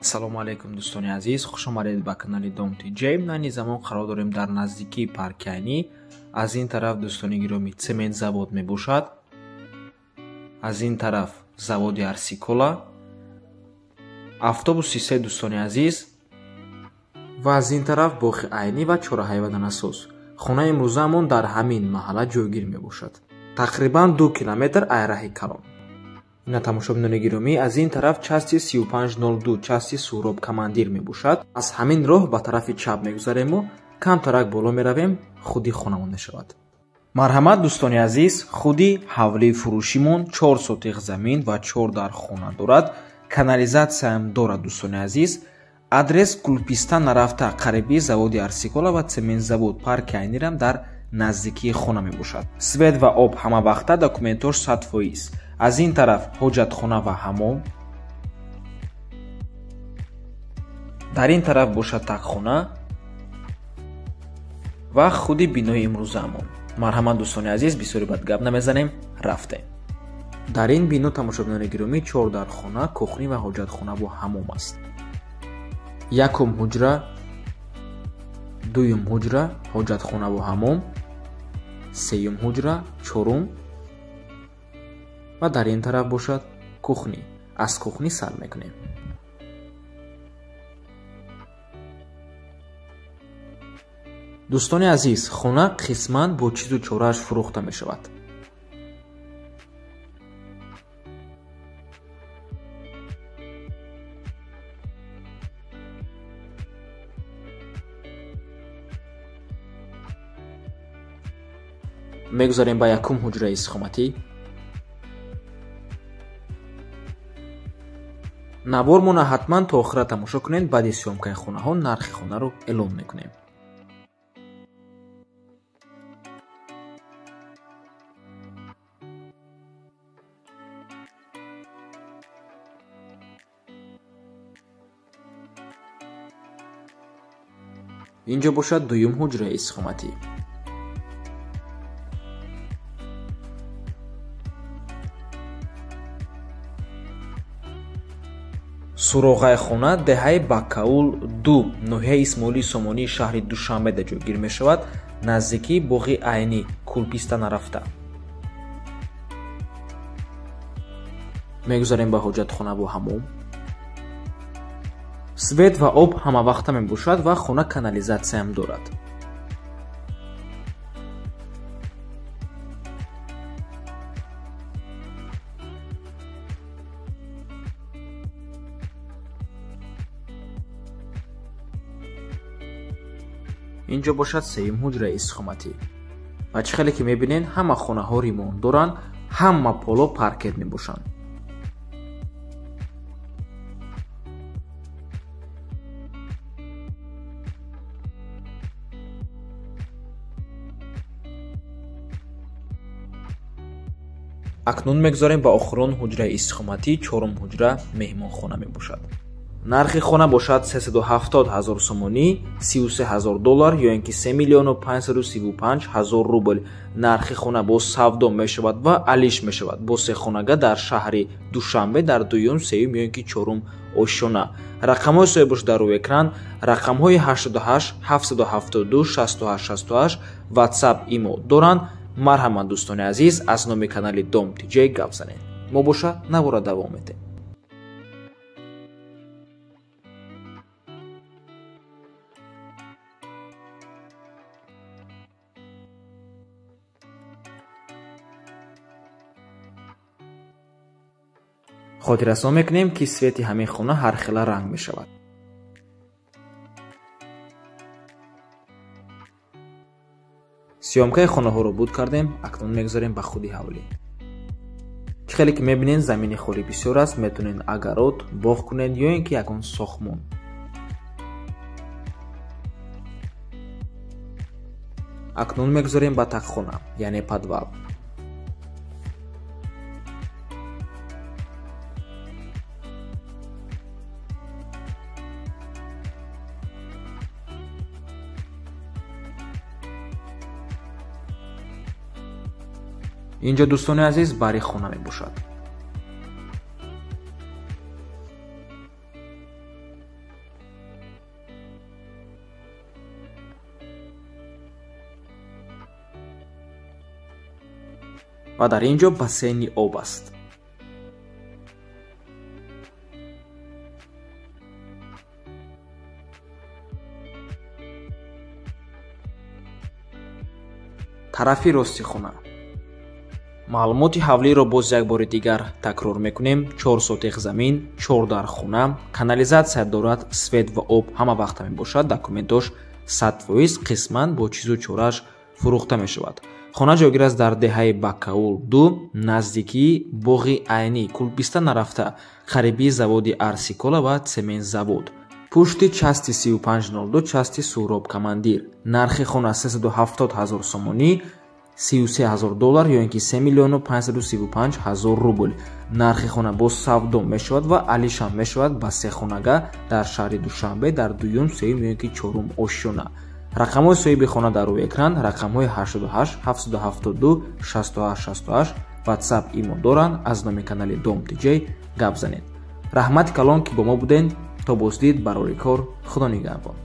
Ассалому алайкум дӯстони азиз, хуш омадед ба канали Dom TJ. Наини замон қарор дорем дар наздикии парки Айни. Аз ин тараф дӯстони гиромӣ цемент завод мебошад, аз ин тараф заводи Арсикола, автобуси се дӯстони азиз ва аз ин тараф боғи Айни ва чораҳайваданасос. Хонаи имрӯзаамон дар ҳамин маҳалла ҷойгир мебошад. Тақрибан 2 километр айраҳи Калон. ина тамошобинони гиромӣ, аз ин тараф части 3502 части Суҳроб Камандир мебошад. Аз ҳамин роҳ ба тарафи чап мегузарему камтарак боло меравем, худи хонамон мешавад. Марҳамат дӯстони азиз, худи ҳавлии фурӯшимон 4 сотиқ замин ва 4 дар хона дорад. Канализатсияам дорад дӯстони азиз. Адрес Гулпистан нарафта қариби заводи Арсикола ва цементзавод парки Айнирам дар наздикии хона мебошад. Свет ва об ҳамавақта, документош 100%. Аз ин тараф ҳоҷатхона ва ҳамом. Дар ин тараф бошад тақхона ва худи бинои имрӯзаамон. Марҳамат дӯстони азиз, бисёри бад гап намезанем, рафтем. Дар ин бино тамошобинони гиромӣ 4 дар хона, кухни ва ҳоҷатхона ва ҳамом аст. Якум ҳуҷра, дуюм ҳуҷра, ҳоҷатхона ва ҳамом, сеюм ҳуҷра, чорум ва дар ин тараф бошад кухни. Аз кухни сар мекунем. дӯстони азиз, хона қисман бо чизу чорааш фурӯхта мешавад. мегузарем ба якум ҳуҷраи истиқоматӣ. навормона ҳатман то охира тамошо кунед. баъди сёмкаи хонаҳо нархи хонаро эълон мекунем. инҷо бошад дуюм ҳуҷраи истиқоматӣ. суроғаи хона деҳаи Бакаул 2, ноҳияи Исмоили Сомонии шаҳри Душанбеда ҷойгир мешавад, наздикии боғи Айни, Кулписта нарафта. мегузарем ба ҳоҷатхона ва ҳамом. свет ва об ҳамавақта мебошад ва хона канализатсияам дорад. инҷо бошад сеюм ҳуҷраи истиқоматӣ. бачи хеле ки мебинен, ҳама хонаҳо ремонт доранд, ҳама поло паркет мебошанд. акнун мегузарем ба охирон ҳуҷраи истиқоматӣ, чорум ҳуҷра меҳмонхона мебошад. нархи хона бошад 370 000 сомонӣ, 33 000 доллар ё ин ки 3 миллиону 535 000 рубл. нархи хона бо савдо мешавад ва алиш мешавад бо се хонага дар шаҳри Душанбе дар дуюм, сеюм ё ин ки чорум ошона. рақамҳои соҳибаш дар рӯи экран, рақамҳои 88 772 68 68 WhatsApp имо доранд. марҳамат дӯстони азиз, аз номи канали Dom TJ гап занед. мо боша навора давом медем. хотиррасон мекунем ки свети ҳамин хона ҳархела ранг мешавад. сёмкаи хонаҳоро буд кардем. акнун мегузарем ба худи ҳавлӣ. чӣ хеле ки мебинен, замини холӣ бисёр аст. метавонед агарот боғ кунед ё ин ки ягон сохмон. акнун мегузарем ба тақхона, яъне падвал. инҷо дӯстони азиз бари хона мебошад. ва дар ин ҷо бассейни об аст. тарафи рости хона. маълумоти ҳавлиро боз як бори дигар такрор мекунем. 4 сотиқ замин, 4 дар хона, канализатсия дорад, свет ва об ҳама вақта мебошад. Документош 100% қисман бо чизу чорааш фурӯхта мешавад. хона ҷойгир аст дар деҳаи Бакаул 2 наздикии боғи айнӣ, кулбиста нарафта қарибии заводи Арсикола ва цемент завод. пушти части 3502 части Суроб командир. нархи хона 370 000 сомонӣ, $33,000 ё ин ки 3,535,000 рубл. нархи хона бо савдо мешавад ва алишам мешавад ба се хонага дар шаҳри Душанбе дар 2-ум, 3-ум ё ин ки 4-ум ошёна. рақамҳои соҳиби хона дар рӯи экран, рақамҳои 88 772 68 68 WhatsApp имо доранд. аз номи канали Dom DJ гап занед. раҳмати калон ки бо мо буден. то боздид барори кор. худо нигаҳбон.